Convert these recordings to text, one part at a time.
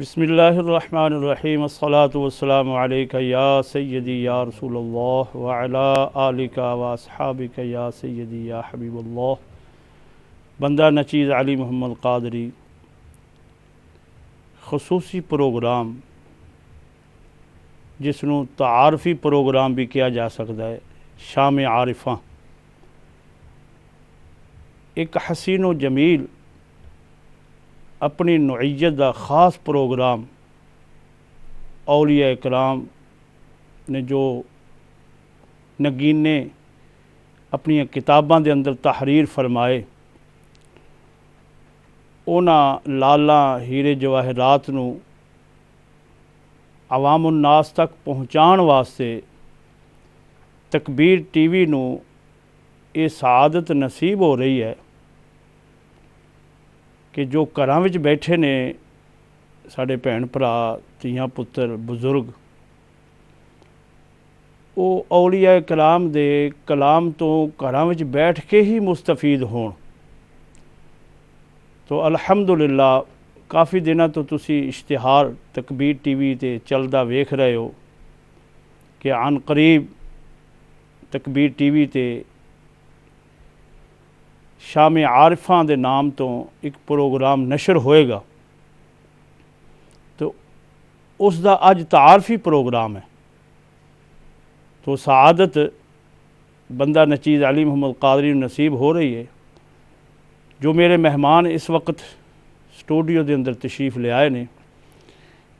بسم اللہ الرحمن الرحیم الصلاۃ والسلام علیک یا سیدی یا رسول اللہ وعلی آلک و اصحابک یا سیدی یا حبیب اللہ۔ بندہ نچیز علی محمد قادری خصوصی پروگرام جس نوں تعارفی پروگرام بھی کیا جا سکتا ہے، شام عارفاں، ایک حسین و جمیل اپنی نوعیت دا خاص پروگرام اولیاء اکرام نے جو نگینے اپنی کتاباں دے اندر تحریر فرمائے، انہاں لالاں ہیرے جواہرات نو عوام الناس تک پہنچان واسطے تکبیر ٹی وی نو یہ سعادت نصیب ہو رہی ہے کہ جو گھراں وچ بیٹھے نے ساڈے بھین بھرا، تیاں پتر، بزرگ، وہ اولیاء کرام دے کلام تو گھراں وچ بیٹھ کے ہی مستفید ہون۔ تو الحمدللہ کافی دنوں تو تسی اشتہار تکبیر ٹی وی تے چلدا ویکھ رہے ہو کہ عن قریب تکبیر ٹی وی تے شام عارفاں دے نام تو ایک پروگرام نشر ہوئے گا، تو اس دا اج تعارفی پروگرام ہے۔ تو سعادت بندہ نچیز علی محمد قادری نصیب ہو رہی ہے۔ جو میرے مہمان اس وقت اسٹوڈیو دے اندر تشریف لے آئے نے،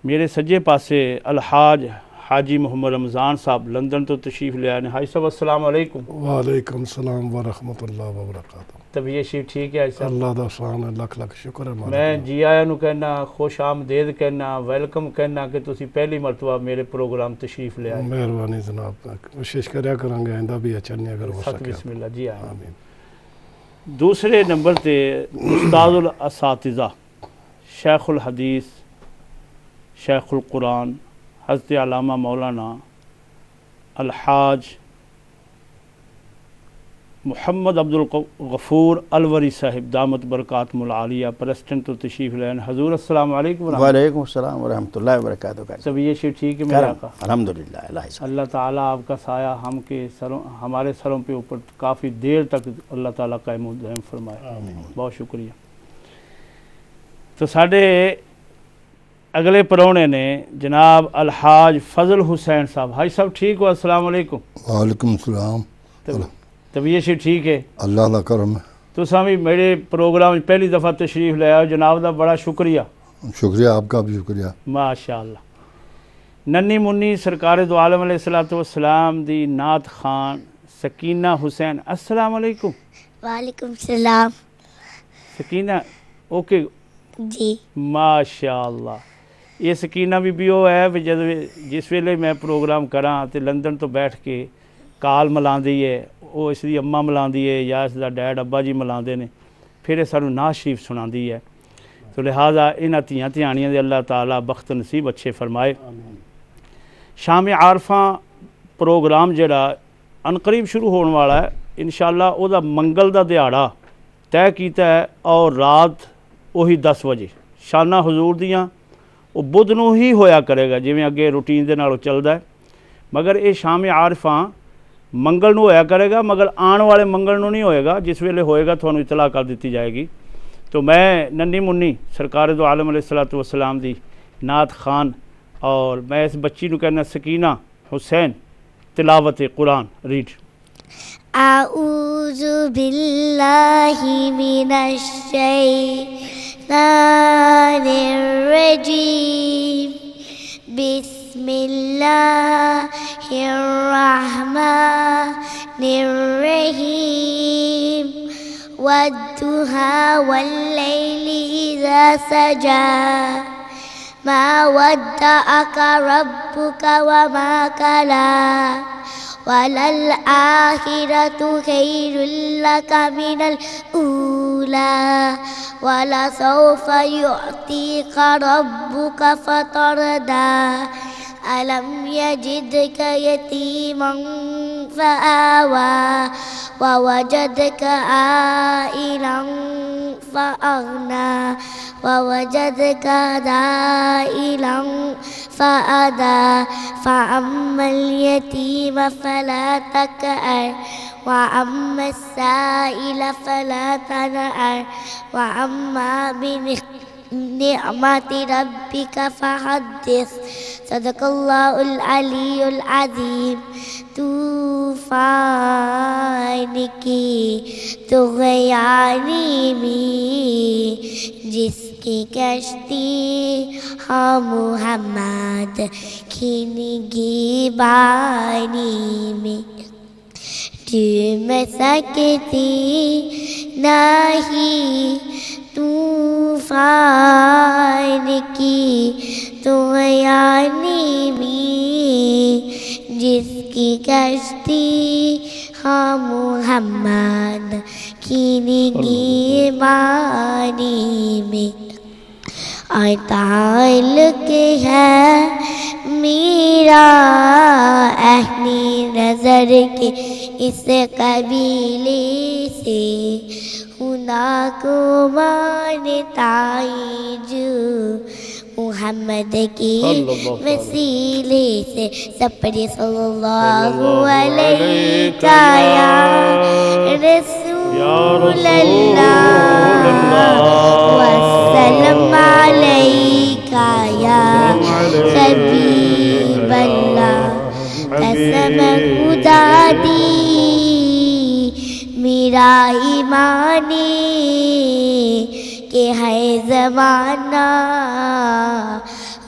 میرے سجے پاسے الحاج حاجی محمد رمضان صاحب لندن تو تشریف لے آئے نے۔ حاجی صاحب السلام علیکم۔ وعلیکم السلام ورحمۃ اللہ وبرکاتہ۔ طبیعت شریف ٹھیک ہے حاجی صاحب؟ اللہ دا شان ہے، لکھ لکھ شکر ہے۔ میں جی آیا نو کہنا، خوش آمدید کہنا، ویلکم کہنا کہ تسی پہلی مرتبہ میرے پروگرام تشریف لے آئے۔ مہربانی جناب، کوشش کریا کریں گے آئندہ بھی اچھا نہیں اگر ہو ست سکے۔ بسم اللہ جی آئیں۔ آمین۔ دوسرے نمبر تے استاد الاساتذہ، شیخ الحدیث، شیخ القرآن، حضرت علامہ مولانا الحاج محمد عبدالغفور الوری صاحب دامت برکاتہم العالیہ پریسٹنٹ تو تشریف لے آئے۔ حضور السلام علیکم ورحمۃ اللہ۔ وعلیکم السلام ورحمۃ اللہ وبرکاتہ۔ طبیعت شریف ٹھیک ہے میرے آقا؟ الحمدللہ، اللہ تعالیٰ آپ کا سایہ ہمارے سروں پہ اوپر کافی دیر تک اللہ تعالیٰ قائم و دائم فرمائے۔ بہت شکریہ۔ تو ساڈے اگلے پرونے نے جناب الحاج فضل حسین صاحب۔ حاج صاحب ٹھیک ہو؟ السلام علیکم۔ وعلیکم السلام۔ طبیعت شریف ٹھیک ہے؟ اللہ دا کرم ہے۔ تو سامی میرے پروگرام پہلی دفعہ تشریف لے آئے، جناب دا بڑا شکریہ۔ شکریہ، آپ کا بھی شکریہ۔ ماشاءاللہ۔ ننی منی سرکار دو عالم علیہ الصلوۃ والسلام دی نعت خان سکینہ حسین، السلام علیکم۔ وعلیکم السلام۔ سکینہ اوکے جی ماشاءاللہ۔ یہ سکینہ بھی وہ ہے بھی جس ویلے میں پروگرام کراں تے لندن تو بیٹھ کے کال ملاندی ہے، وہ اس دی اماں ملاندی ہے یا اس دا ڈیڈ ابا جی ملاندے نے، پھر یہ سانوں نعت شریف سناندی ہے۔ تو لہٰذا انہاں تیاں تیانیاں دے اللہ تعالیٰ بخت نصیب اچھے فرمائے۔ شام عارفاں پروگرام جڑا ان قریب شروع ہونے والا ہے، انشاءاللہ او دا منگل دا دیہاڑا طے کیتا ہے، اور رات وہی 10 بجے شانہ حضور دیاں وہ بدھ نو ہی ہویا کرے گا، جویں اگے روٹین دے نال چلدا ہے، مگر یہ شام عارفاں منگل نو ہویا کرے گا، مگر آن والے منگل نو نہیں ہوئے گا، جس ویلے ہوئے گا تھانوں اطلاع کر دیتی جائے گی۔ تو میں ننی منی سرکار دو عالم علیہ الصلوۃ والسلام دی نعت خان، اور میں اس بچی نو کہنا سکینہ حسین تلاوت قرآن ریڈ۔ اعوذ باللہ من الشیطان الرجیم، بسم اللہ الرحمن الرحیم، والضحیٰ واللیل اذا سجی، ما ودعک ربک وما قلی، وَلَلْآخِرَةُ خَيْرٌ لَكَ مِنَ الْأُولَىٰ، وَلَسَوْفَ يُعْطِيكَ رَبُّكَ فَتَرْضَىٰ، أَلَمْ يَجِدْكَ يَتِيمًا فآوى ووجدك عائلا فأغنى ووجدك عائلا فأغنى فأما اليتيم فلا تقهر وأما السائل فلا تنهر وأما بنعمة ربك فحدث صدق الله العلی العظیم طوفان کی طغیانی میں جس کی کشتی ہاں محمد کھنگی بانی میں ڈوب سکتی نہیں طوفان کی طغیانی میں جس کی کشتی ہاں محمد کھنگی بانی میں اور تعلق ہے میرا اہل نظر کے اس قبیلے سے خدا کو مانتا ہے جو محمد کی وسیلے سے سب پڑھیے صلی اللہ علیہ یا رسول اللہ وسلم علیکہ یا حبیب اللہ قسم خدا دی میرا ایمانی کہ ہے زمانہ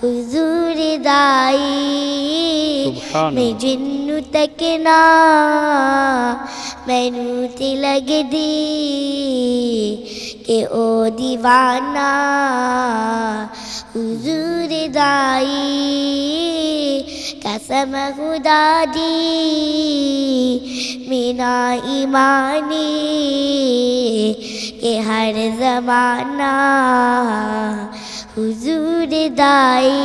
حضور دائی میں جنو تکنا مینو تے لگ دی کہ او دیوانہ حضور دائی قسم خدا دی میرا ایمانی کہ ہر زمانہ حضور دائی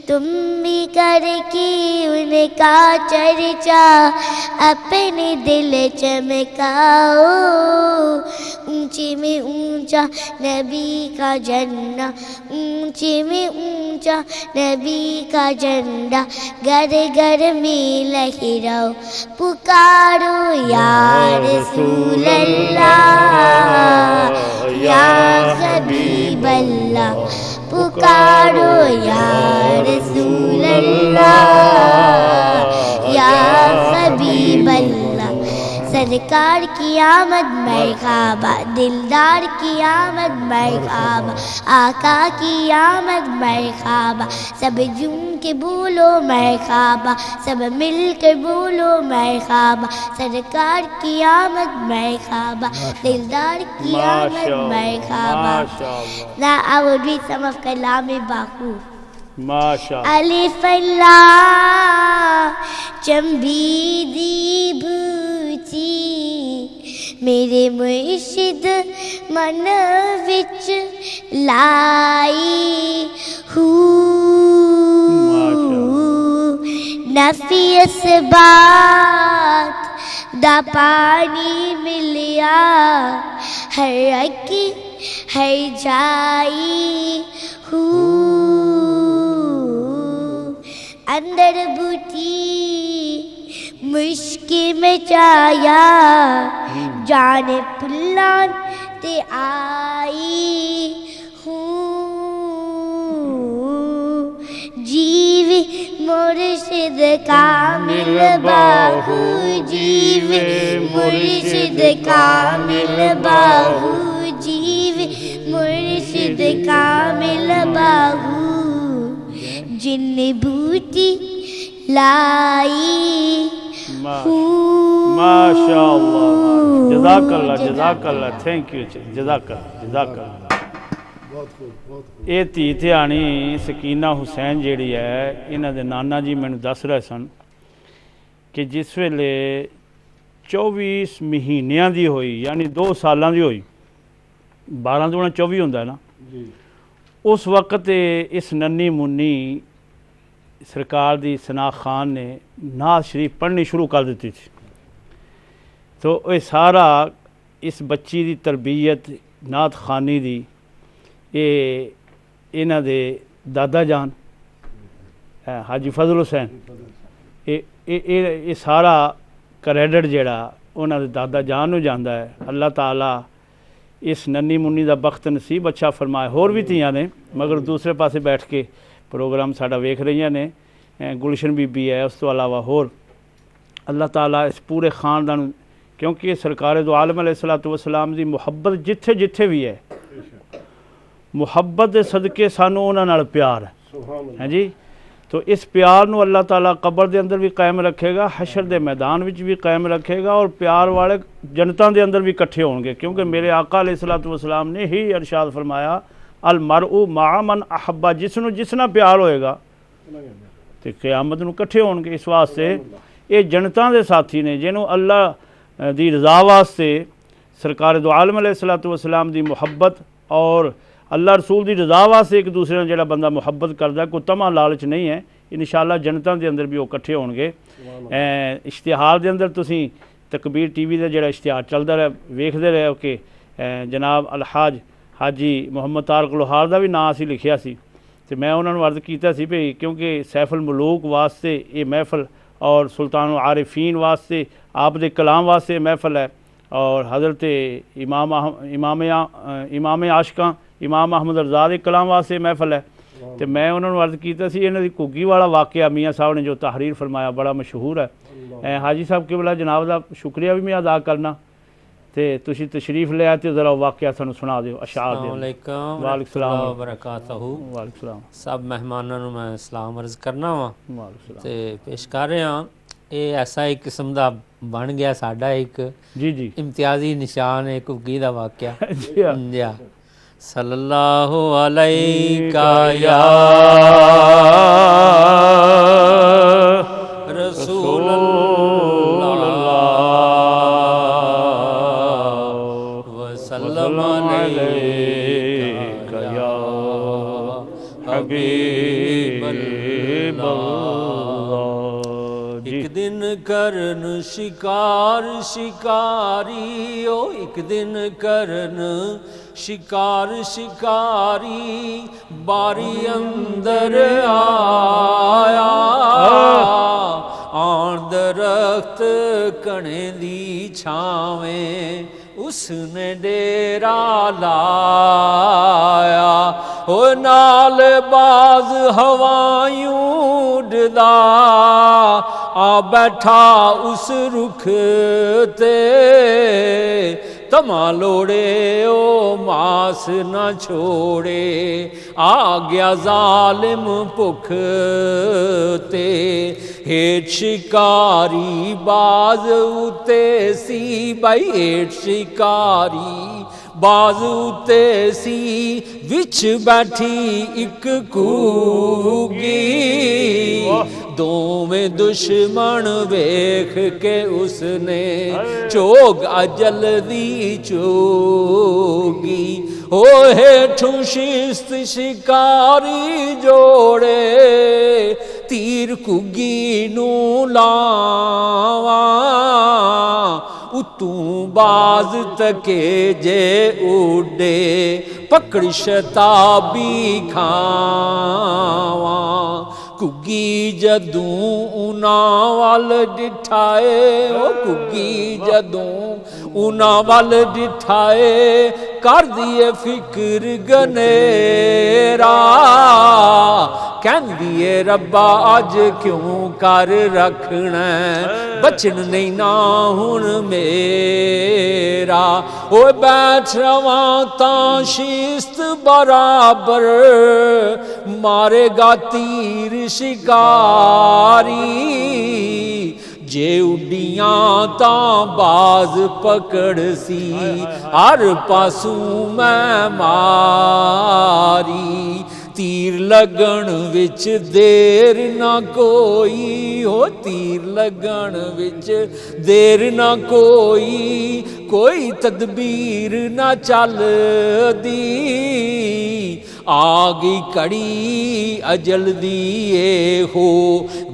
تم بھی کر کے ان کا چرچا اپنے دل چمکاؤ اونچے میں اونچا نبی کا جھنڈا اونچے میں اونچا نبی کا جھنڈا گھر گھر میں لہراؤ پکارو یا رسول اللہ یا حبیب اللہ پکارو یا رسول اللہ یا حبیب اللہ سرکار کی آمد مرحبا دلدار کی آمد مرحبا آقا کی آمد مرحبا سب جم کے بولو مرحبا سب مل کر بولو مرحبا سرکار کی آمد مرحبا دلدار کی آمد مرحبا. Now I will read some of Kalam Baku. الف اللہ چمبیدی بھوچی میرے مرشد من وچ لائی نفی اثبات دا پانی ملیا ہر اکی ہر جائی اندر بوٹی مشکی میں چایا جان پلان تے آئی جیوی مرشد کامل باہو جیوی مرشد کامل باہو جیوی مرشد کامل باہو جن بوٹی لائی ماشاءاللہ جزاک اللہ تھینک یو جزاک اللہ. یہ دھی دھیانی سکینہ حسین جیڑی ہے انہاں دے نانا جی مینوں دس رہے سن کہ جس ویلے 24 مہینیاں دی ہوئی یعنی 2 سالاں دی ہوئی 12 دونا 24 ہوندا ہے نا اس وقت اس ننی منی سرکار دی ثنا خان نے نعت شریف پڑھنی شروع کر دیتی تھی. تو یہ سارا اس بچی دی تربیت نعت خانی دی یہ انہاں دے دادا جان حاجی فضل حسین یہ سارا کریڈٹ جڑا انہاں دے دادا جان نو جاندا ہے. اللہ تعالیٰ اس ننی منی دا بخت نصیب اچھا فرمائے. ہور بھی تھیاں نے مگر دوسرے پاسے بیٹھ کے پروگرام ساڈا ویکھ رہی نے. گلشن بی بی ہے, اس تو علاوہ ہور اللہ تعالیٰ اس پورے خاندان, کیونکہ سرکار دو عالم علیہ الصلوۃ والسلام دی محبت جتھے جتھے بھی ہے, محبت دے صدقے سانو انہاں نال پیار ہے. ہاں جی, تو اس پیار نو اللہ تعالیٰ قبر دے اندر بھی قائم رکھے گا, حشر دے میدان وچ بھی قائم رکھے گا, اور پیار والے جنتاں دے اندر بھی کٹھے ہون گے. کیونکہ میرے آقا علیہ الصلوۃ والسلام نے ہی ارشاد فرمایا المرء مع من احب, جس نہ پیار ہوئے گا تے قیامت نو کٹھے ہون گے. اس واسطے یہ جنتاں دے ساتھی نے جنہوں اللہ دی رضا واسطے سرکار دو عالم علیہ الصلوۃ والسلام دی محبت اور اللہ رسول دی رضا واسطے ایک دوسرے نے جڑا بندہ محبت کردا ہے, کوئی طمع لالچ نہیں ہے. انشاءاللہ جنتاں دے اندر بھی وہ کٹھے ہون گے. اشتہار دے اندر تسی تکبیر ٹی وی دا جڑا اشتہار چلدا رہا ویکھدے رہے ہو کہ جناب الحاج حاجی محمد طارق لوہار دا بھی نام اسی لکھیا سی. تو میں انہوں نے عرض کیتا سی بھئی کیونکہ سیف الملوک واسطے یہ محفل اور سلطان العارفین واسطے آپ دے کلام واسطے محفل ہے, اور حضرت امام عاشقاں امام احمد رضا دے کلام واسطے محفل ہے. تو میں انہوں نے عرض کیتا سی انہاں دی گھگی والا واقعہ میاں صاحب نے جو تحریر فرمایا بڑا مشہور ہے. حاجی صاحب قبلہ جناب دا شکریہ بھی میں ادا کرنا, تے تسی تشریف لے آتے ذرا واقعہ سانو سنا دیو اشعار دیو. السلام علیکم وعلیکم السلام وبرکاتہ. وعلیکم السلام. سب مہمانوں نوں میں سلام عرض کرنا وا وعلیکم السلام. تے پیش کر رہے ہاں. یہ ایسا ایک قسم دا بن گیا ساڈا ایک جی جی امتیازی نشان ہے گھگی دا واقعہ. جی ہاں. جی صلی اللہ علیہ یا رسول اللہ وسلم علیہ یا حبیب اللہ. ایک دن کرن شکار شکاری, او ایک دن کرن شکار شکاری, باری اندر آیا آن درخت کنے دی چھاویں اس نے ڈیرا لایا. او نال باز ہوایوں ڈدا آ بیٹھا اس رخ تے, تما لوڑے او ماس نہ چھوڑے آ گیا ظالم بھکھ تے. ہیٹ شکاری باز اتے سی بھائی, ہیٹ شکاری باز اتے سی, وچ بیٹھی ایک کوگی, دوویں دشمن ویکھ کے اس نے چوگ اجل دی چوگی. او ہیٹھوں شست شکاری جوڑے تیر کگی نو لاواں, اتوں باز تکے جے اڈے پکڑ شتابی کھاواں. کگی جدوں انہاں وال ڈٹھائے, او کگی جدوں انہاں وال ڈٹھائے کر دیے فکر گنیرا, کہندیے ربا اج کیوں کر رکھنا بچن نہیں نا ہن میرا. او بیٹھ رواں تاں شیست برابر مارے گا تیر شکاری, جے اڈیاں تاں باز پکڑ سی ہر پاسوں میں ماری. تیر لگن وچ دیر نہ کوئی, ہو تیر لگن وچ دیر نہ کوئی, کوئی تدبیر نہ چل دی آ گئی کڑی اجل دی ہو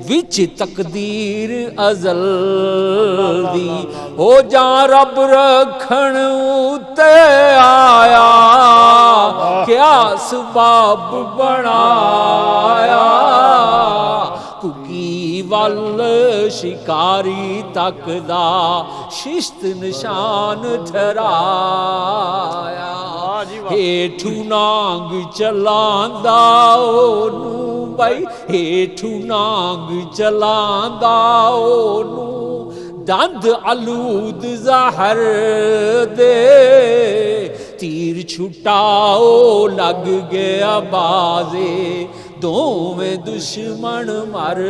وچ تقدیر ازل دی ہو جا رب رکھن تے آیا کیا سباب بنایا ککی ول شکاری تک دا ششت نشان ٹھہرایا ہیٹھو نانگ چلاندا اونوں بھائی ہیٹھو نانگ چلاندا اونوں دند آلود زہر دے تیر چھٹاؤ لگ گیا بازے دوویں دشمن مر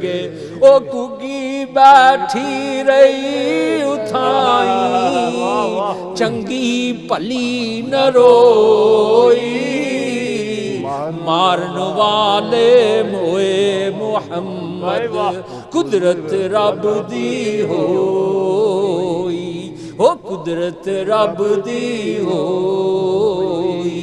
گئے او کگی بیٹھی رہی اتھائی چنگی پلی نہ روئی مارن والے موئے محمد قدرت رب دی ہوئی ہو قدرت رب دی ہوئی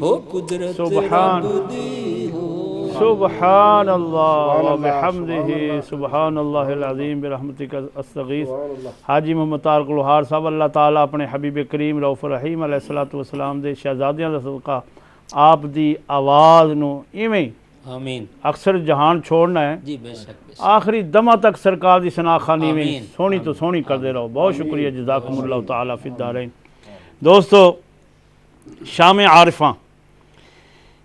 ہو قدرت سبحان رب دی ہوئی سبحان اللہ و بحمدہ سبحان اللہ العظیم برحمتک استغیث حاجی محمد طارق لوہار صاحب اللہ تعالیٰ اپنے حبیب کریم رؤوف الرحیم علیہ السلام دے شہزادیاں دا صدقہ آپ دی آواز نو ایویں آمین اکثر جہان چھوڑنا ہے جی بے شک بے شک آخری دمہ تک سرکار دی سناخانی میں آمین سونی تو سونی کر دے رہو بہت شکریہ جزاکم اللہ تعالیٰ فی الدارین دوستو شام عارفاں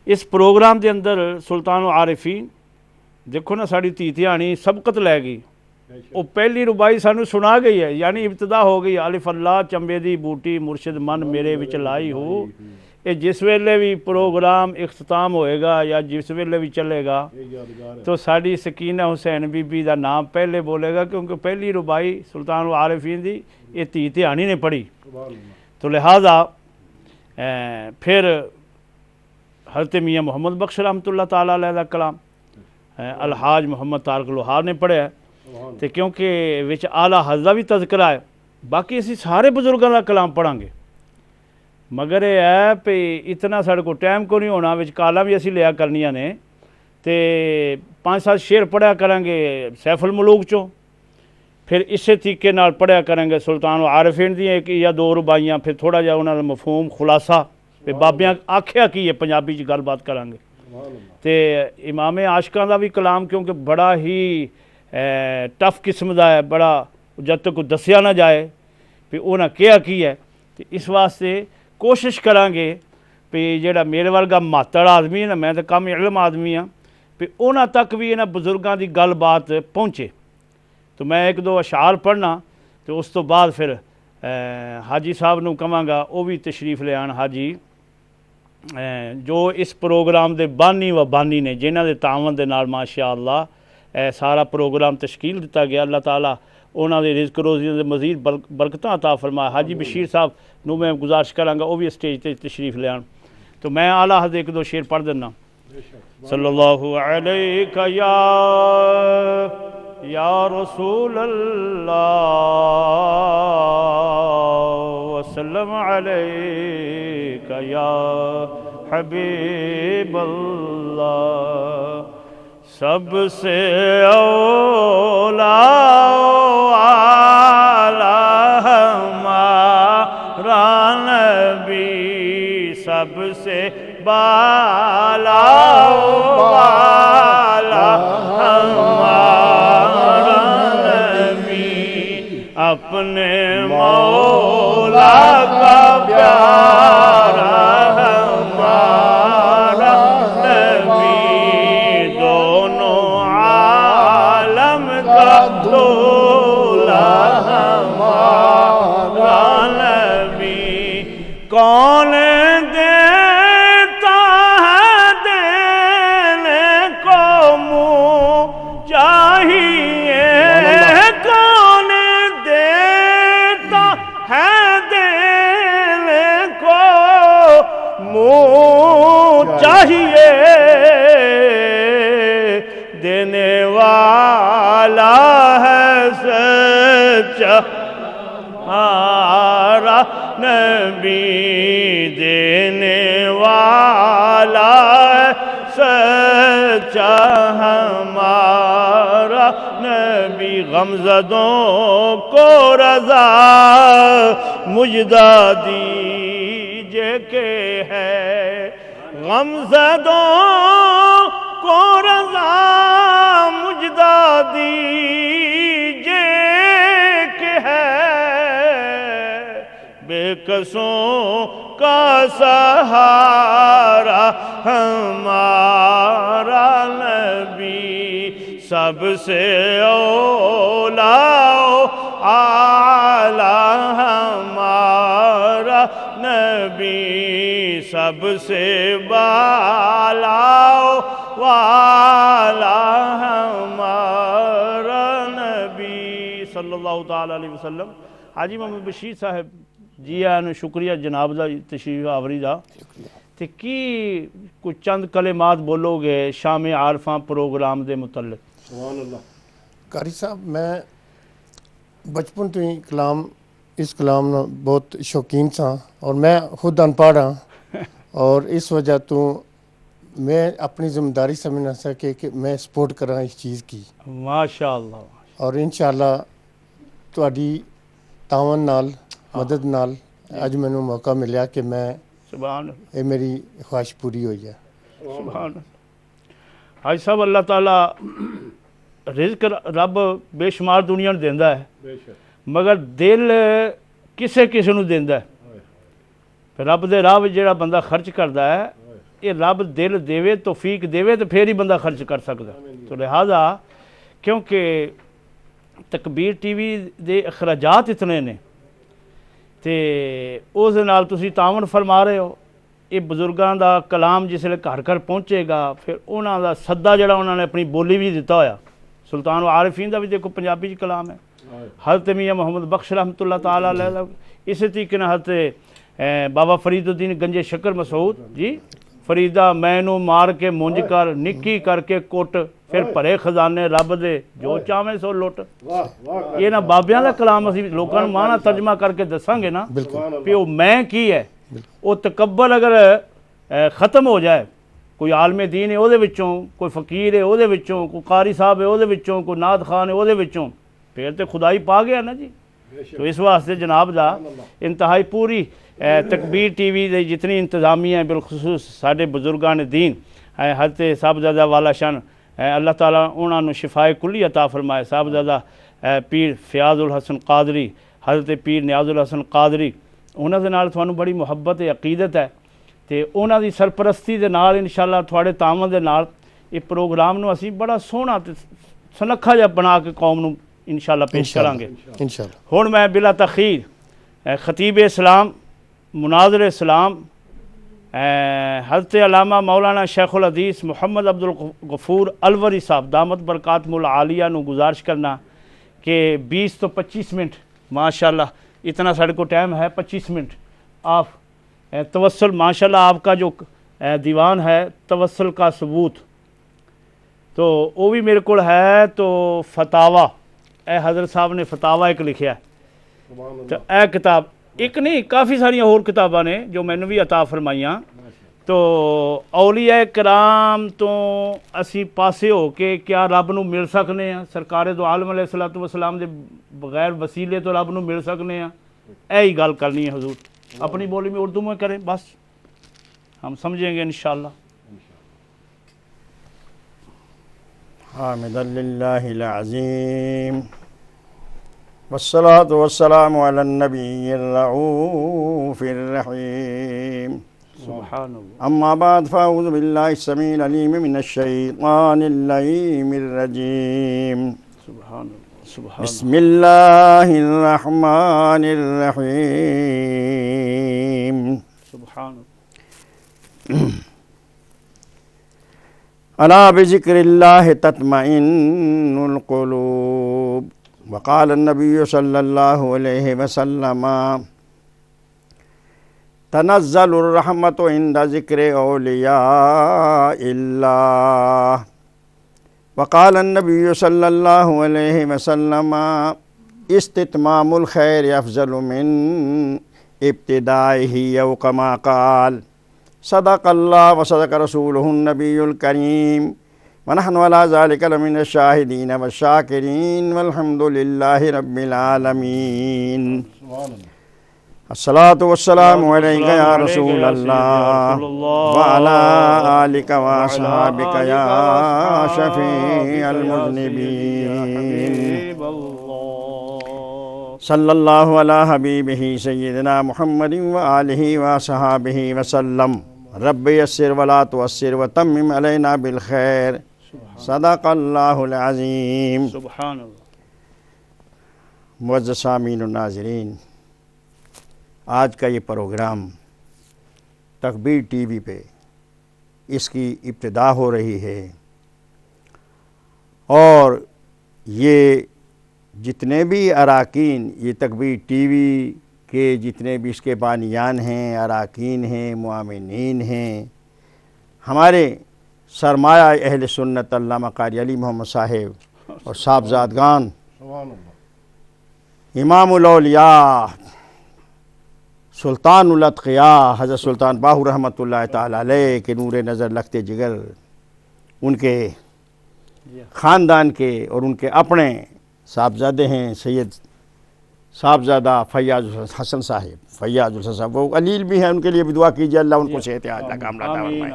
اس پروگرام دے اندر سلطان و عارفین دیکھو نا ساڑی تیتیانی سبقت لے گئی وہ پہلی ربائی سانو سنا گئی ہے یعنی ابتدا ہو گئی الف اللہ چمبے دی بوٹی مرشد من میرے وچ لائی ہو یہ جس ویلے بھی پروگرام اختتام ہوئے گا یا جس ویلے بھی چلے گا تو ساڑی سکینہ حسین بی بی دا نام پہلے بولے گا کیونکہ پہلی ربائی سلطان و عارفین دی یہ تیتیانی نے پڑھی تو لہٰذا پھر حضرت میاں محمد بخش رحمۃ اللہ تعالیٰ علیہ دا کلام الحاج محمد طارق لوہار نے پڑھا ہے تو کیونکہ وچ اعلیٰ حضرہ بھی تذکرہ ہے باقی اسی سارے بزرگاں دا کلام پڑھاں گے مگر یہ ہے پہ اتنا ساڑے کو ٹائم کو نہیں ہونا وچ کالا بھی اسی لیا کرنیاں نے تے 5-7 شعر پڑھیا کریں گے سیف الملوک چوں پھر اسے طریقے نال پڑھیا کریں گے سلطان و عارفین دی ایک یا 2 ربائیاں پھر تھوڑا جا انہاں دا مفہوم خلاصہ پہ بابیاں آکھیا کی ہے پنجابی چ گل بات کریں گے تے امام عاشقاں دا بھی کلام کیونکہ بڑا ہی ٹف قسم دا ہے بڑا جد تک دسیا نہ جائے پہ انہاں کیا کی ہے تے اس واسطے کوشش کریں گے پہ جڑا میرے ورگا ماتڑ آدمی ہے نا میں تو کم علم آدمی ہاں پہ انہاں تک بھی انہاں بزرگاں دی گل بات پہنچے تو میں 1-2 اشعار پڑھنا تو اس تو بعد پھر حاجی صاحب نو کہاں گا وہ بھی تشریف لے آن حاجی جو اس پروگرام دے بانی و بانی نے جنہاں دے تعاون دے نال ماشاءاللہ سارا پروگرام تشکیل دیتا گیا اللہ تعالیٰ انہاں دے رزق روزی دے مزید برکتاں عطا فرمائے حاجی بشیر صاحب نو میں گزارش کراں گا وہ بھی اسٹیج تے تشریف لے آن تو میں اعلیٰ حضرت 1-2 شعر پڑھ دینا صلی اللہ علیہ یا رسول اللہ وسلم علیک یا حبیب اللہ سب سے اولا نبی سب سے بالا ہمارا نبی اپنے مولا کا پیارا ہمارا نبی دونوں عالم کا دولا کون دیتا ہے دینے کو منہ چاہیے کون دیتا ہے دینے کو منہ چاہیے دینے والا ہے سچا ہمارا نبی دینے والا سچا ہمارا نبی، غمزدوں کو رضا مجدہ دیجئے کہ ہے، غمزدوں کو رضا مجدہ دیجئے کہ ہے، بے کسوں کا سہارا ہمارا نبی، سب سے اولا اعلیٰ ہمارا نبی، سب سے بالا والا ہمارا نبی صلی اللہ تعالی علیہ وسلم۔ حاجی محمد بشیر صاحب جی آنو شکریہ جناب دا تشریف آوری دا، تے کی کچھ چند کلمات بولو گے شام عارفاں پروگرام دے متعلق؟ سبحان اللہ۔ قاری صاحب میں بچپن تو ہی اس کلام نہ بہت شوقین سا، اور میں خود ان پڑھ ہاں، اور اس وجہ تو میں اپنی ذمہ داری سمجھ نہ سکے کہ میں سپورٹ کراں اس چیز کی، ماشاءاللہ، اور انشاءاللہ تہاڈی تعاون نال مدد نال اج مینوں موقع ملیا کہ میں سبحان اللہ، یہ میری خواہش پوری ہوئی ہے۔ سبحان اللہ۔ حاج صاحب اللہ تعالیٰ رزق رب بے شمار دنیا نوں دیندا ہے، مگر دل کسے کسے نوں دیندا ہے، رب دے راہ وچ جڑا بندہ خرچ کردا ہے، یہ رب دل دیوے توفیق دیوے تو پھر ہی بندہ خرچ کر سکدا، تو لہذا کیونکہ تکبیر ٹی وی دے اخراجات اتنے نے تے اس دے نال تسی تعاون فرما رہے ہو، یہ بزرگاں دا کلام جس لے گھر گھر پہنچے گا، پھر انہاں دا صدہ جڑا انہاں نے اپنی بولی بھی دیتا ہویا، سلطان العارفین دا بھی دیکھو پنجابی چ کلام ہے، حضرت میاں محمد بخش رحمۃ اللہ تعالیٰ علیہ، اسی طریقے نال حضرت بابا فرید الدین گنج شکر مسعود جی، فریدہ مینوں مار کے مونج کر نکی کر کے کٹ، پھر بھرے خزانے رب دے جو چاہویں سو لٹ، یہ نا بابیاں دا کلام اسی لوکاں نوں معنی ترجمہ کر کے دساں گے نا کہ وہ میں کی ہے، وہ تکبر اگر ختم ہو جائے، کوئی عالم دین ہے او دے وچوں، کوئی فقیر ہے او دے وچوں، کوئی قاری صاحب ہے او دے وچوں، کوئی نعت خان ہے او دے وچوں، پھر تے خدائی پا گیا نا جی۔ تو اس واسطے جناب دا انتہائی پوری تکبیر ٹی وی دے جتنی انتظامیہ ہیں، بالخصوص ساڈے بزرگان دین حضرت صاحبزادہ والا شان اللہ تعالیٰ انہاں نوں شفائے کلی عطا فرمائے، صاحبزادہ پیر فیاض الحسن قادری، حضرت پیر نیاز الحسن قادری، انہاں دے نال تھانوں بڑی محبت عقیدت ہے، تے انہاں دی سرپرستی دے نال انشاءاللہ تھوڑے تعاون دے نال یہ پروگرام نوں اسی بڑا سوہنا تے سنکھا جہا بنا کے قوم نوں انشاءاللہ پیش کریں گے۔ انشاءاللہ ہن میں بلا تاخیر خطیب اسلام مناظر اسلام حضرت علامہ مولانا شیخ الحدیث محمد عبد الغفور الوری صاحب دامت برکاتہم العالیہ نو گزارش کرنا کہ 20 تو 25 منٹ ماشاءاللہ اتنا ساڑھے کو ٹائم ہے، 25 منٹ آپ توسل، ماشاءاللہ آپ کا جو دیوان ہے توسل کا ثبوت، تو وہ بھی میرے کو ہے، تو فتاوہ حضرت صاحب نے فتاوہ ایک لکھیا ہے، تو اے کتاب ایک نہیں کافی ساری اور کتاباں نے جو میں نے بھی عطا فرمائیاں، تو اولیاء کرام تو اسی پاسے ہو کے کیا رب نو مل سکنے ہیں، سرکار دو عالم علیہ الصلوۃ والسلام دے بغیر وسیلے تو رب نو مل سکنے ہیں، اے ہی گل کرنی ہے حضور، اپنی بولی میں اردو میں کریں بس ہم سمجھیں گے انشاءاللہ۔ حامدا للہ العظیم والصلاة والسلام علی النبی الرؤوف الرحیم، سبحان اللہ۔ اما بعد فاعوذ باللہ السمیع العلیم من الشیطان اللعین الرجیم، سبحان اللہ، سبحان بسم اللہ الرحمن الرحیم، سبحان اللہ۔ الا بذکر اللہ تطمئن القلوب، وقال النبی صلی اللہ علیہ وسلم تنزل الرحمت عند ذکر اولیاء اللہ، وقال النبی صلی اللہ علیہ وسلم استتمام الخیر افضل من ابتدائہ، او کما قال صدق اللہ و صدق رسولہ النبی الکریم ونحن علی ذلک لمن الشاہدین والشاکرین والحمد للہ رب العالمین. الصلاۃ والسلام علیک یا رسول اللہ وعلی آلک واصحابک یا شفیع المذنبین. صلی اللہ علی حبیبہ سیدنا محمد وآلہ وصحابہ وسلم. رب یسر ولا تعسر وتمم علینا بالخیر. صدق اللہ العظیم. سبحان اللہ. معزز سامعین و ناظرین، آج کا یہ پروگرام تکبیر ٹی وی پہ اس کی ابتدا ہو رہی ہے، اور یہ جتنے بھی اراکین یہ تکبیر ٹی وی کے جتنے بھی اس کے بانیان ہیں، اراکین ہیں، معاونین ہیں، ہمارے سرمایہ اہل سنت علامہ قاری علی محمد صاحب اور صاحبزادگان، امام الاولیاء سلطان الاتقیاء حضرت سلطان باہو رحمۃ اللہ تعالی علیہ کے نور نظر لگتے جگر، ان کے خاندان کے اور ان کے اپنے صاحبزادے ہیں سید صاحبزادہ فیاض حسن صاحب. فیاض الحسن صاحب وہ علیل بھی ہیں، ان کے لیے بھی دعا کیجیے، اللہ ان کو صحت عاجلہ کاملہ عطا فرمائے.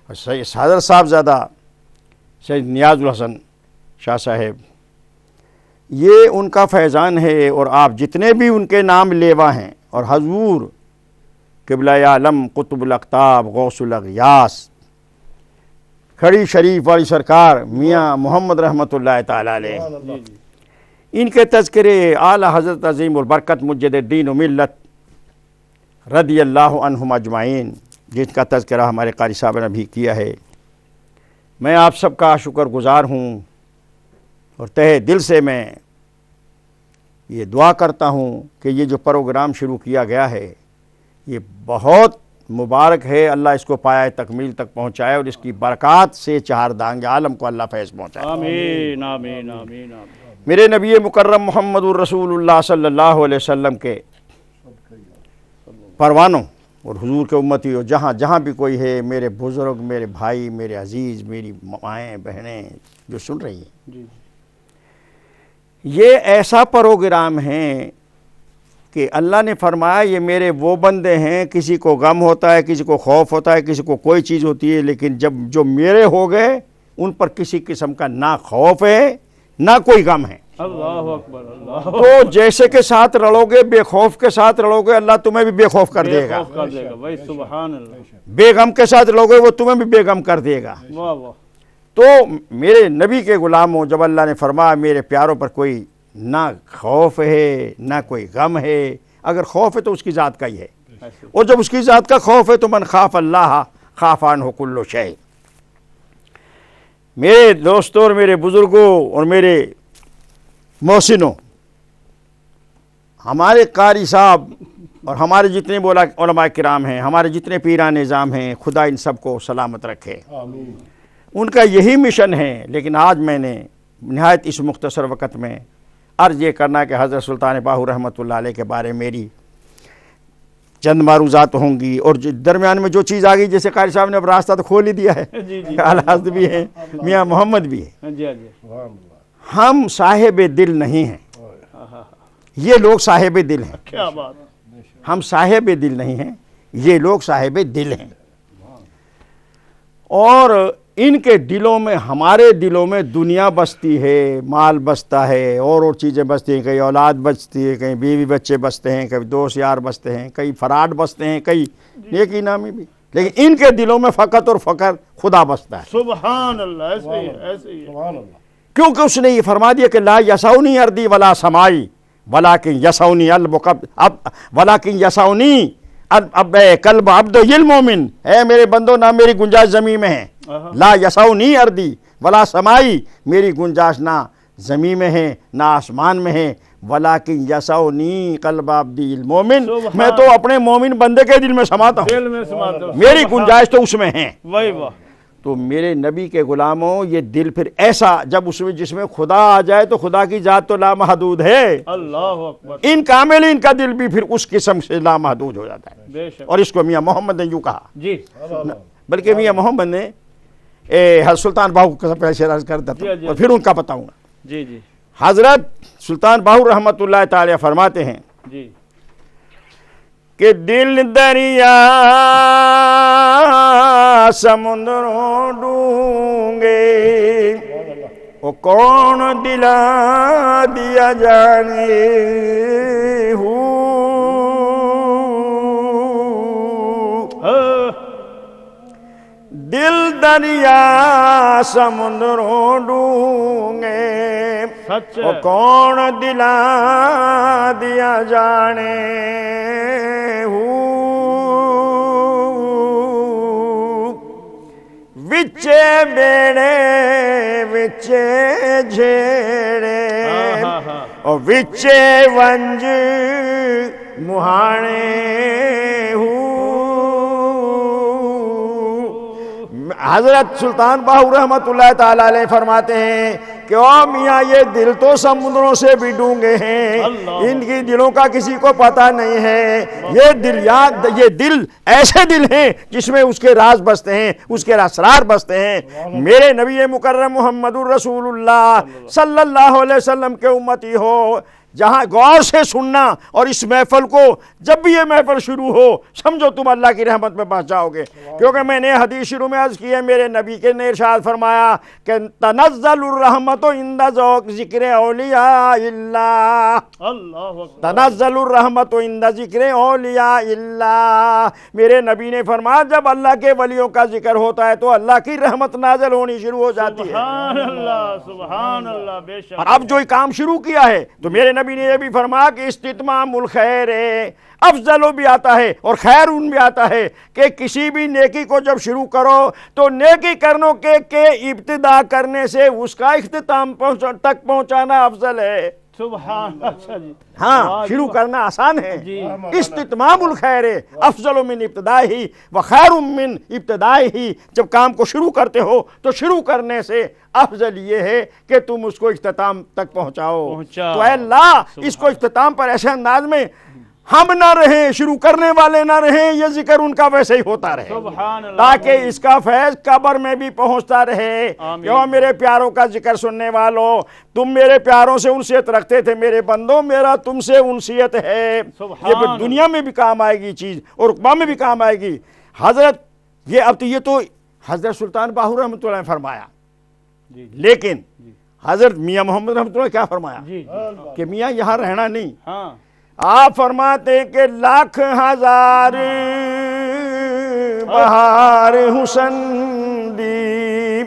اور حضرت صاحبزادہ سید نیاز الحسن شاہ صاحب، یہ ان کا فیضان ہے، اور آپ جتنے بھی ان کے نام لیوا ہیں، اور حضور قبلہ عالم قطب الاقطاب غوث الاغیاث کھڑی شریف والی سرکار میاں محمد رحمۃ اللہ تعالی علیہ، ان کے تذکرے اعلی حضرت عظیم البرکت مجد الدین و ملت رضی اللہ عنہم اجمعین، جن کا تذکرہ ہمارے قاری صاحب نے بھی کیا ہے. میں آپ سب کا شکر گزار ہوں، اور تہہ دل سے میں یہ دعا کرتا ہوں کہ یہ جو پروگرام شروع کیا گیا ہے یہ بہت مبارک ہے. اللہ اس کو پایہ تکمیل تک پہنچائے، اور اس کی برکات سے چہار دانگ عالم کو اللہ فیض پہنچائے. آمین آمین آمین آمین. میرے نبی مکرم محمد الرسول اللہ صلی اللہ علیہ وسلم کے پروانوں اور حضور کے امتی، اور جہاں جہاں بھی کوئی ہے، میرے بزرگ، میرے بھائی، میرے عزیز، میری مائیں بہنیں جو سن رہی ہیں، یہ ایسا پروگرام ہے کہ اللہ نے فرمایا یہ میرے وہ بندے ہیں، کسی کو غم ہوتا ہے، کسی کو خوف ہوتا ہے، کسی کو کوئی چیز ہوتی ہے، لیکن جب جو میرے ہو گئے ان پر کسی قسم کا نہ خوف ہے نہ کوئی غم ہے. اللہ اکبر. اللہ تو جیسے کے ساتھ رڑو گے، بے خوف کے ساتھ رڑو گے، اللہ تمہیں بھی بے خوف کر دے گا. خوف کر دے گا بھائی. سبحان اللہ. بے غم کے ساتھ رڑو گے، وہ تمہیں بھی بے غم کر دے گا. واہ واہ. تو میرے نبی کے غلاموں، جب اللہ نے فرمایا میرے پیاروں پر کوئی نہ خوف ہے نہ کوئی غم ہے، اگر خوف ہے تو اس کی ذات کا ہی ہے، اور جب اس کی ذات کا خوف ہے تو من خاف اللہ خاف عنہ کل شیء. میرے دوستوں اور میرے بزرگوں اور میرے محسنوں، ہمارے قاری صاحب اور ہمارے جتنے علماء کرام ہیں، ہمارے جتنے پیران نظام ہیں، خدا ان سب کو سلامت رکھے. ان کا یہی مشن ہے. لیکن آج میں نے نہایت اس مختصر وقت میں عرض یہ کرنا کہ حضرت سلطان باہو رحمۃ اللہ علیہ کے بارے میری چند معروضات ہوں گی، اور درمیان میں جو چیز آ گئی، جیسے قاری صاحب نے اب راستہ تو کھول ہی دیا ہے، الحضرت بھی ہیں، میاں محمد بھی ہے. ہم صاحب دل نہیں ہیں، یہ لوگ صاحب دل ہیں. کیا بات. ہم صاحب دل نہیں ہیں، یہ لوگ صاحب دل ہیں. اور ان کے دلوں میں، ہمارے دلوں میں دنیا بستی ہے، مال بستا ہے، اور چیزیں بستی ہیں، کہیں اولاد بستی ہے، کہیں بیوی بچے بستے ہیں، کہیں دوست یار بستے ہیں، کئی فراڈ بستے ہیں، کئی نیکی نامی بھی، لیکن ان کے دلوں میں فقط اور فقط خدا بستا ہے. سبحان اللہ. ایسے ہی ایسے ہی. کیونکہ اس نے یہ فرما دیا کہ لا یسعنی ارضی ولا سمائی ولکن یسعنی ولکن یسعنی اب قلب عبد المومن. اے میرے بندو، نہ میری گنجائش زمین میں ہے، لا یسعنی ارضی ولا سمائی، میری گنجائش نہ زمین میں ہے نہ آسمان میں ہے، ولیکن یسعنی قلب عبد المومن، میں تو اپنے مومن بندے کے دل میں سماتا ہوں، دل میں سماتا ہوں. میری گنجائش تو اس میں ہے. واہ واہ. تو میرے نبی کے غلاموں یہ دل پھر ایسا جب اس میں جس میں خدا آ جائے تو خدا کی ذات تو لامحدود ہے، اللہ اکبر، ان کاملین کا دل بھی پھر اس قسم سے لامحدود ہو جاتا ہے. بے شک. اور اس کو میاں محمد نے یوں کہا، جی بلکہ میاں محمد نے حضرت سلطان باہو کا پہلے عرض کرتا تھا اور پھر ان کا بتاؤں گا. جی جی حضرت سلطان باہو رحمۃ اللہ تعالی فرماتے ہیں جی کہ دل دریا سمندروں ڈونگے وہ کون دلا دیا جانے دل دریا سمندروں ڈونگے سچ وہ کون دلا دیا جانے وچے بیڑے وچے جھیڑے اور وچے ونج مہانے حضرت سلطان باہو رحمۃ اللہ تعالی علیہ فرماتے ہیں کہ او میاں یہ دل تو سمندروں سے بھی ڈونگے ہیں، ان کی دلوں کا کسی کو پتہ نہیں ہے. یہ دل ایسے دل ہیں جس میں اس کے راز بستے ہیں، اس کے اسرار بستے ہیں. میرے نبی مکرم محمد الرسول اللہ صلی اللہ علیہ وسلم کے امتی ہو، جہاں غور سے سننا اور اس محفل کو جب بھی یہ محفل شروع ہو سمجھو تم اللہ کی رحمت میں پہنچ جاؤ گے. کیونکہ میں نے حدیث شروع میں عرض کی ہے، میرے نبی کے نے ارشاد فرمایا کہ تنزل الرحمت عند ذکر اولیاء اللہ، اللہ اکبر، تنزل الرحمت عند ذکر اولیاء اللہ. میرے نبی نے فرمایا جب اللہ کے ولیوں کا ذکر ہوتا ہے تو اللہ کی رحمت نازل ہونی شروع ہو جاتی ہے. سبحان اللہ سبحان اللہ. بے شک. اور اب جو کام شروع کیا ہے تو میرے نبی نے یہ بھی فرمایا کہ استتمام الخیر افضل بھی آتا ہے اور خیر ان بھی آتا ہے کہ کسی بھی نیکی کو جب شروع کرو تو نیکی کرنوں کے ابتدا کرنے سے اس کا اختتام تک پہنچانا افضل ہے. سبحان. اچھا جی. ہاں شروع کرنا آسان ہے. جی. استتمام الخیر افضل من ابتدائہ و خیر من ابتدائہ. جب کام کو شروع کرتے ہو تو شروع کرنے سے افضل یہ ہے کہ تم اس کو اختتام تک پہنچاؤ. تو اے اللہ اس کو اختتام پر ایسے انداز میں ہم نہ رہیں، شروع کرنے والے نہ رہیں، یہ ذکر ان کا ویسے ہی ہوتا رہے سبحان اللہ. تاکہ اس کا فیض قبر میں بھی پہنچتا رہے. کیوں میرے پیاروں کا ذکر سننے والوں، تم میرے پیاروں سے انسیت رکھتے تھے، میرے بندوں میرا تم سے انسیت ہے. یہ پھر دنیا میں بھی کام آئے گی چیز اور عقبہ میں بھی کام آئے گی. حضرت یہ تو حضرت سلطان باہو رحمۃ اللہ نے فرمایا، لیکن حضرت میاں محمد رحمۃ اللہ نے کیا فرمایا کہ میاں یہاں رہنا نہیں. ہاں آپ فرماتے کہ لاکھ ہزار بہار حسن دی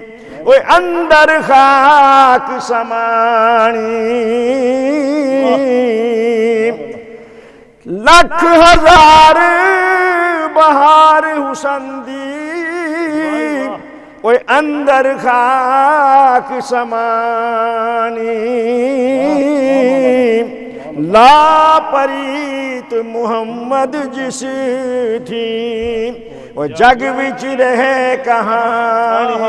وہ اندر خاک سمانی، لاکھ ہزار بہار حسن دی وہ اندر خاک سمانی، لا پریت محمد جس تھی وہ جگ وچ رہے کہانی.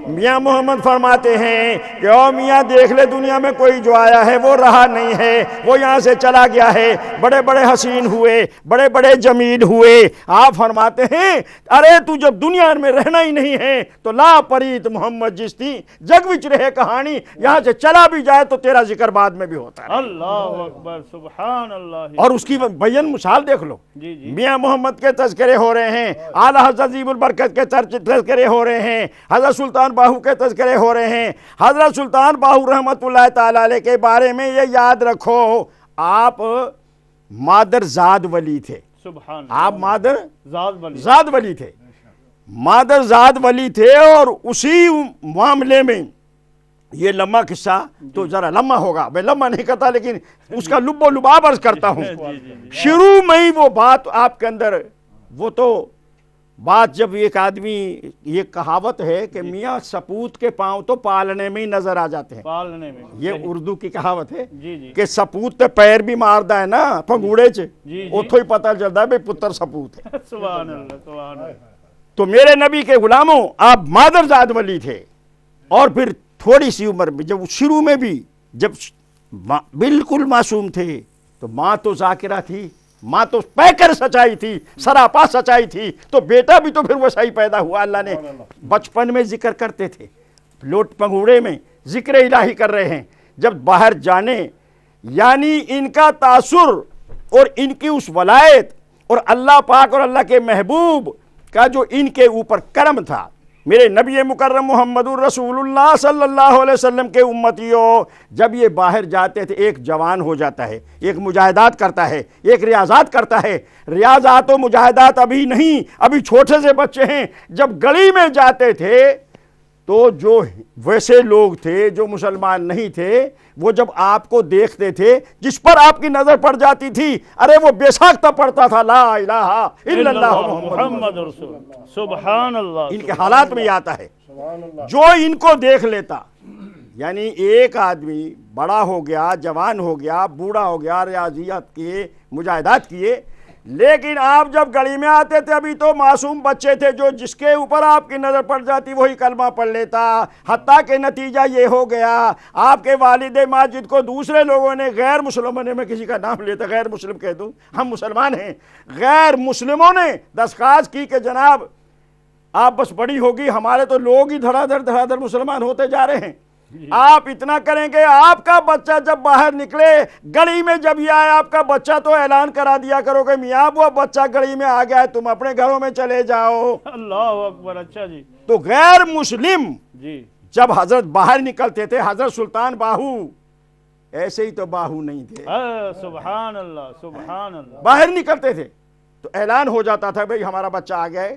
میاں محمد فرماتے ہیں کہ او میاں دیکھ لے دنیا میں کوئی جو آیا ہے وہ رہا نہیں ہے، وہ یہاں سے چلا گیا ہے. بڑے بڑے حسین ہوئے، بڑے بڑے جمیل ہوئے. آپ فرماتے ہیں ارے تو جب دنیا میں رہنا ہی نہیں ہے تو لا پریت محمد جس تھی جگ وچ رہے کہانی. یہاں سے چلا بھی جائے تو تیرا ذکر بعد میں بھی ہوتا ہے. اللہ اکبر سبحان اللہ. اور اس کی بیان مثال دیکھ لو. جی جی. میاں محمد کے تذکرے ہو رہے ہیں، اعلیٰ حضرت عظیم البرکت کے تذکرے ہو رہے ہیں، حضرت سلطان باہو کے تذکرے ہو رہے ہیں. حضرت سلطان باہو رحمۃ اللہ تعالی علیہ کے بارے میں یہ یاد رکھو آپ مادر زاد ولی تھے. سبحان. آپ مادر زاد ولی تھے، مادر زاد ولی تھے. اور اسی معاملے میں یہ لمحہ قصہ تو ذرا لمحہ ہوگا، میں لمحہ نہیں کرتا لیکن اس کا لب و لباب عرض کرتا ہوں. شروع میں ہی وہ بات آپ کے اندر، وہ تو بات جب ایک آدمی، یہ کہاوت ہے کہ میاں سپوت کے پاؤں تو پالنے میں ہی نظر آ جاتے ہیں. پالنے میں یہ اردو کی کہاوت ہے جی جی. کہ سپوت تے پیر بھی ماردا ہے نا پنگوڑے چ، جی. اتھوں ہی پتہ چلتا ہے بھئی پتر سپوت ہے. سبحان اللہ سبحان اللہ. تو میرے نبی کے غلاموں آپ مادرزاد ولی تھے، اور پھر تھوڑی سی عمر میں جب شروع میں بھی جب بالکل معصوم تھے تو ماں تو ذاکرہ تھی، ماں تو پیکر سچائی تھی، سراپا سچائی تھی، تو بیٹا بھی تو پھر ویسا ہی پیدا ہوا۔ اللہ نے بچپن میں ذکر کرتے تھے، لوٹ پنگوڑے میں ذکر الہی کر رہے ہیں، جب باہر جانے یعنی ان کا تاثر اور ان کی اس ولایت اور اللہ پاک اور اللہ کے محبوب کا جو ان کے اوپر کرم تھا۔ میرے نبی مکرم محمد الرسول اللہ صلی اللہ علیہ وسلم کے امتیوں، جب یہ باہر جاتے تھے، ایک جوان ہو جاتا ہے، ایک مجاہدات کرتا ہے، ایک ریاضات کرتا ہے، ریاضات و مجاہدات ابھی نہیں، ابھی چھوٹے سے بچے ہیں، جب گلی میں جاتے تھے تو جو ویسے لوگ تھے جو مسلمان نہیں تھے، وہ جب آپ کو دیکھتے تھے، جس پر آپ کی نظر پڑ جاتی تھی، ارے وہ بے ساختہ پڑھتا تھا لا الہ الا اللہ محمد رسول اللہ، سبحان اللہ۔ ان کے حالات میں یہ آتا ہے، جو ان کو دیکھ لیتا، یعنی ایک آدمی بڑا ہو گیا، جوان ہو گیا، بوڑھا ہو گیا، ریاضیات کیے، مجاہدات کیے، لیکن آپ جب گلی میں آتے تھے ابھی تو معصوم بچے تھے، جو جس کے اوپر آپ کی نظر پڑ جاتی وہی کلمہ پڑھ لیتا، حتیٰ کہ نتیجہ یہ ہو گیا آپ کے والد ماجد کو دوسرے لوگوں نے غیر مسلموں نے، میں کسی کا نام لیتا غیر مسلم کہہ دوں، ہم مسلمان ہیں، غیر مسلموں نے درخواست کی کہ جناب آپ بس بڑی ہوگی، ہمارے تو لوگ ہی دھڑا دھڑ مسلمان ہوتے جا رہے ہیں، آپ اتنا کریں گے آپ کا بچہ جب باہر نکلے گلی میں جب یہ آئے آپ کا بچہ تو اعلان کرا دیا کرو کہ میاں وہ بچہ گلی میں آ گیا ہے، تم اپنے گھروں میں چلے جاؤ۔ اللہ اکبر، اچھا جی۔ تو غیر مسلم جی جب حضرت باہر نکلتے تھے، حضرت سلطان باہو ایسے ہی تو باہو نہیں تھے، سبحان اللہ، سبحان اللہ۔ باہر نکلتے تھے تو اعلان ہو جاتا تھا بھئی ہمارا بچہ آ گیا ہے،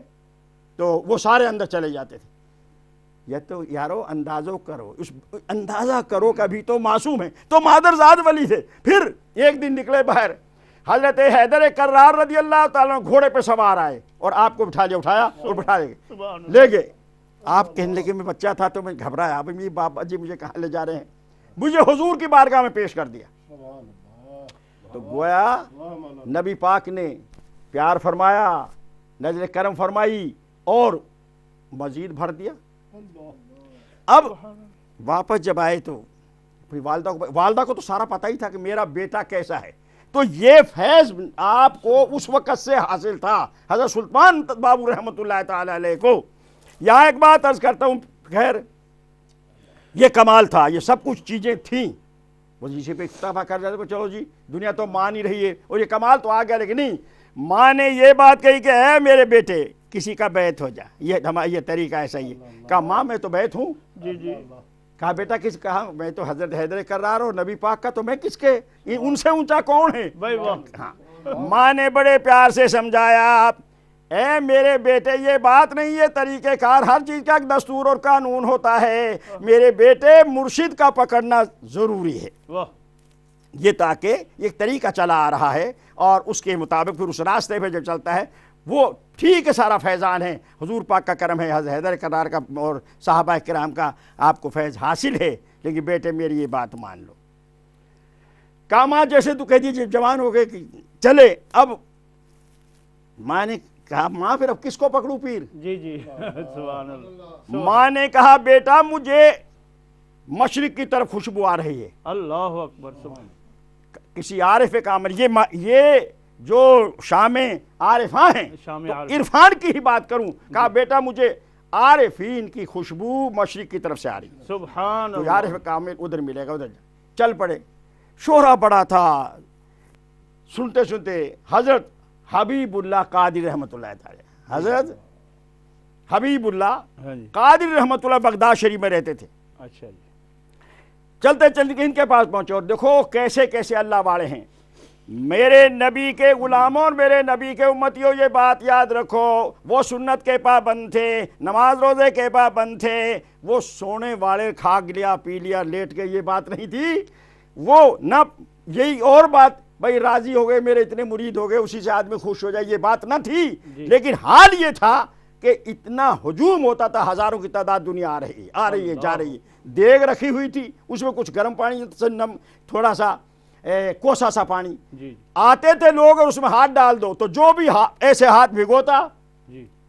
تو وہ سارے اندر چلے جاتے تھے۔ یہ تو یارو اندازو کرو، اس اندازہ کرو کہ ابھی تو معصوم ہے، تو مادرزاد ولی تھے۔ پھر ایک دن نکلے باہر، حضرت حیدر کرار رضی اللہ تعالیٰ گھوڑے پہ سوار آئے اور آپ کو بٹھا لیا، اٹھایا اور بٹھا لے گئے۔ آپ کہنے لگے میں بچہ تھا تو میں گھبرایا، اب میری بابا جی مجھے کہاں لے جا رہے ہیں، مجھے حضور کی بارگاہ میں پیش کر دیا۔ تو گویا نبی پاک نے پیار فرمایا، نظر کرم فرمائی اور مزید بھر دیا۔ اب واپس جب آئے تو والدہ کو تو سارا پتہ ہی تھا کہ میرا بیٹا کیسا ہے، تو یہ فیض آپ کو اس وقت سے حاصل تھا حضرت سلطان بابو رحمۃ اللہ تعالی علیہ کو۔ یہاں ایک بات عرض کرتا ہوں، خیر یہ کمال تھا، یہ سب کچھ چیزیں تھیں، وظیفے پہ اکتفا کر جاتے چلو جی دنیا تو مان ہی رہی ہے، اور یہ کمال تو آ گیا، لیکن نہیں، ماں نے یہ بات کہی کہ اے میرے بیٹے کسی کا بیعت ہو جا، یہ طریقہ ایسا ہی ہے۔ کہا ماں میں تو بیعت ہوں۔ جی جی۔ کہا بیٹا کس، کہا میں تو حضرت حیدر کرار اور نبی پاک کا، تو میں کس کے، ان سے اونچا کون ہے؟ بھائی واہ۔ ہاں، ماں نے بڑے پیار سے سمجھایا، اے میرے بیٹے یہ بات نہیں، یہ طریقہ کار، ہر چیز کا ایک دستور اور قانون ہوتا ہے، میرے بیٹے مرشد کا پکڑنا ضروری ہے۔ واہ۔ یہ تاکہ ایک طریقہ چلا آ رہا ہے اور اس کے مطابق پھر اس راستے پہ جو چلتا ہے وہ ٹھیک ہے، سارا فیضان ہے، حضور پاک کا کرم ہے، حضرت حیدر کرار کا اور صحابہ کرام کا آپ کو فیض حاصل ہے، لیکن بیٹے میری یہ بات مان لو۔ کہا ماں جیسے تو کہہ دیجیے جوان ہو گئے کہ چلے، اب ماں نے کہا ماں پھر اب کس کو پکڑوں پیر؟ جی جی، سبحان اللہ۔ ماں نے کہا بیٹا مجھے مشرق کی طرف خوشبو آ رہی ہے، اللہ اکبر، سبحان۔ کسی عارف کامل، یہ جو شام عارفاں ہیں، شام تو عارف۔ عرفان کی ہی بات کروں، کہا بیٹا مجھے عارفین کی خوشبو مشرق کی طرف سے آ رہی ہے، سبحان تو اللہ۔ عارف کامل ادھر ملے گا، ادھر چل پڑے۔ شہرہ بڑا تھا، سنتے سنتے حضرت حبیب اللہ قادری رحمۃ اللہ تعالی، حضرت حبیب اللہ ہاں جی، قادری رحمۃ اللہ بغداد شریف میں رہتے تھے۔ اچھا جی۔ چلتے چلتے ان کے پاس پہنچے اور دیکھو کیسے کیسے اللہ والے ہیں۔ میرے نبی کے غلاموں اور میرے نبی کے امتیوں یہ بات یاد رکھو، وہ سنت کے پابند تھے، نماز روزے کے پابند تھے، وہ سونے والے کھا لیا پی لیا لیٹ گئے یہ بات نہیں تھی، وہ نہ یہی اور بات بھائی راضی ہو گئے میرے اتنے مرید ہو گئے اسی سے آدمی خوش ہو جائے یہ بات نہ تھی، لیکن حال یہ تھا کہ اتنا ہجوم ہوتا تھا، ہزاروں کی تعداد دنیا آ رہی ہے جا رہی ہے، دیگ رکھی ہوئی تھی اس میں کچھ گرم پانی تھوڑا سا کوسا سا پانی، آتے تھے لوگ اور اس میں ہاتھ ڈال دو تو جو بھی ایسے ہاتھ بھگوتا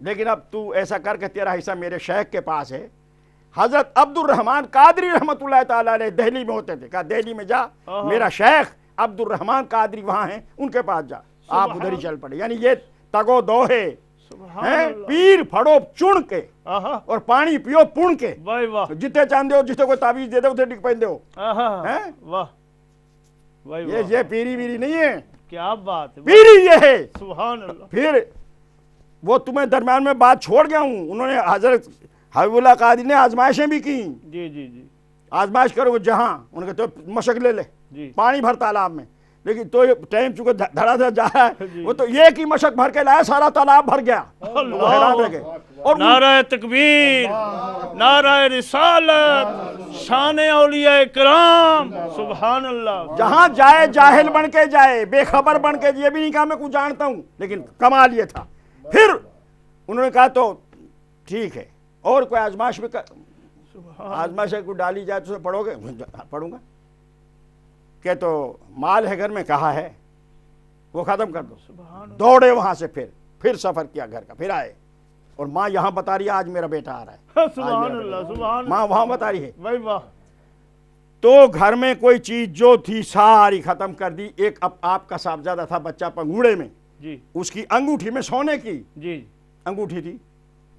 لیکن اب تو ایسا کر کے تیرا حصہ میرے شیخ کے پاس ہے. حضرت عبدالرحمن قادری رحمۃ اللہ تعالیٰ علیہ دہلی میں ہوتے تھے. کہا دہلی میں جا, میرا شیخ عبدالرحمن قادری وہاں ہیں, ان کے پاس جا. آپ ادھر ہی چل پڑے. یعنی یہ تگو دو ہے, پیر پھڑو چن کے اور پانی پیو پون کے. جتے چاندے ہو, جتے کوئی تعویذ دے دو اتنے ڈگ پہن ہو. یہ پیری ویری نہیں ہے, کیا بات ہے, پیری یہ ہے. سبحان اللہ. پھر وہ تمہیں درمیان میں بات چھوڑ گیا ہوں. انہوں نے حضرت حبیب اللہ قادری نے آزمائشیں بھی کی. جی جی جی, آزمائش کرو جہاں, انہوں نے کہا تو مشق لے لے, پانی بھر تالاب میں. لیکن تو ٹائم چونکہ دھڑا دھڑ جا رہا ہے, وہ تو یہ کی مشق بھر کے لایا, سارا تالاب بھر گیا. وہ حیران رہ گئے. اور نعرہ تکبیر, نعرہ رسالت, شان اولیاء کرام. سبحان اللہ. جہاں جائے جاہل بن کے جائے, بے خبر بن کے, یہ بھی نہیں کہا میں کچھ جانتا ہوں, لیکن کمال یہ تھا. پھر انہوں نے کہا تو ٹھیک ہے, اور کوئی آزمائش بھی آزمائش کو ڈالی جائے تو اسے پڑھو گے؟ پڑھوں گا. کہ تو مال ہے گھر میں, کہا ہے وہ ختم کر دو. دوڑے وہاں سے, پھر سفر کیا گھر کا, پھر آئے. اور ماں یہاں بتا رہی ہے آج میرا بیٹا آ رہا ہے. سبحان اللہ, سبحان ماں وہاں بتا رہی ہے. بھائی واہ. تو گھر میں کوئی چیز جو تھی ساری ختم کر دی. ایک آپ کا صاحبزادہ تھا بچہ پنگوڑے میں, جی, اس کی انگوٹھی میں سونے کی جی انگوٹھی تھی,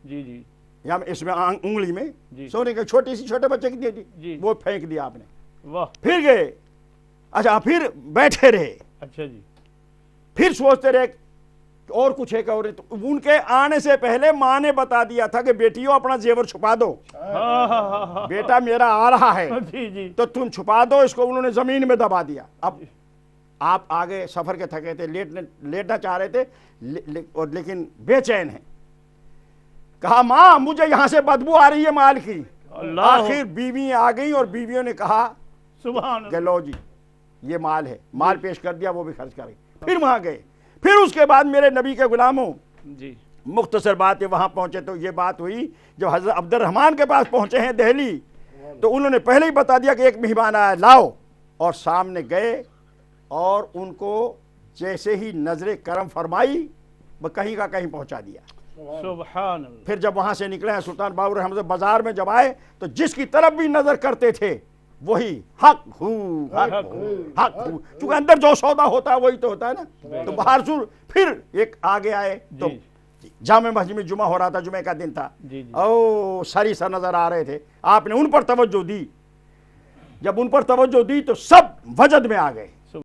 جی جی یا اس میں انگلی میں جی, سونے کی چھوٹی سی, چھوٹے بچے کی جی. تھی, وہ پھینک دیا آپ نے. واہ. پھر گئے. اچھا, پھر بیٹھے رہے. اچھا جی. پھر سوچتے رہے اور کچھ ہے کہ, اور ان کے آنے سے پہلے ماں نے بتا دیا تھا کہ بیٹیوں اپنا زیور چھپا دو, بیٹا میرا آ رہا ہے, جی جی, تو تم چھپا دو اس کو. انہوں نے زمین میں دبا دیا. اب آپ آگے سفر کے تھکے تھے, لیٹنا چاہ رہے تھے, اور لیکن بے چین ہیں. کہا ماں مجھے یہاں سے بدبو آ رہی ہے مال کی. آخر بیوی آ گئی, اور بیویوں نے کہا سبحان کہ لو جی یہ مال ہے. مال پیش کر دیا, وہ بھی خرچ کر گئی. پھر وہاں گئے. پھر اس کے بعد میرے نبی کے غلاموں, جی, مختصر بات ہے, وہاں پہنچے تو یہ بات ہوئی جب حضرت عبدالرحمن کے پاس پہنچے ہیں دہلی, تو انہوں نے پہلے ہی بتا دیا کہ ایک مہمان آیا, لاؤ. اور سامنے گئے, اور ان کو جیسے ہی نظر کرم فرمائی, وہ کہیں کا کہیں پہنچا دیا. سبحان اللہ. پھر جب وہاں سے نکلے ہیں سلطان باہور احمد بازار میں جب آئے, تو جس کی طرف بھی نظر کرتے تھے وہی حق ہو, حق ہو, حق ہو. چونکہ اندر جو سودا ہوتا ہے وہی تو ہوتا ہے نا. تو باہر سور پھر ایک آگے آئے, تو جامع مسجد میں جمعہ ہو رہا تھا, جمعہ کا دن تھا. او سری سر نظر آ رہے تھے. آپ نے ان پر توجہ دی. جب ان پر توجہ دی تو سب وجد میں آ گئے.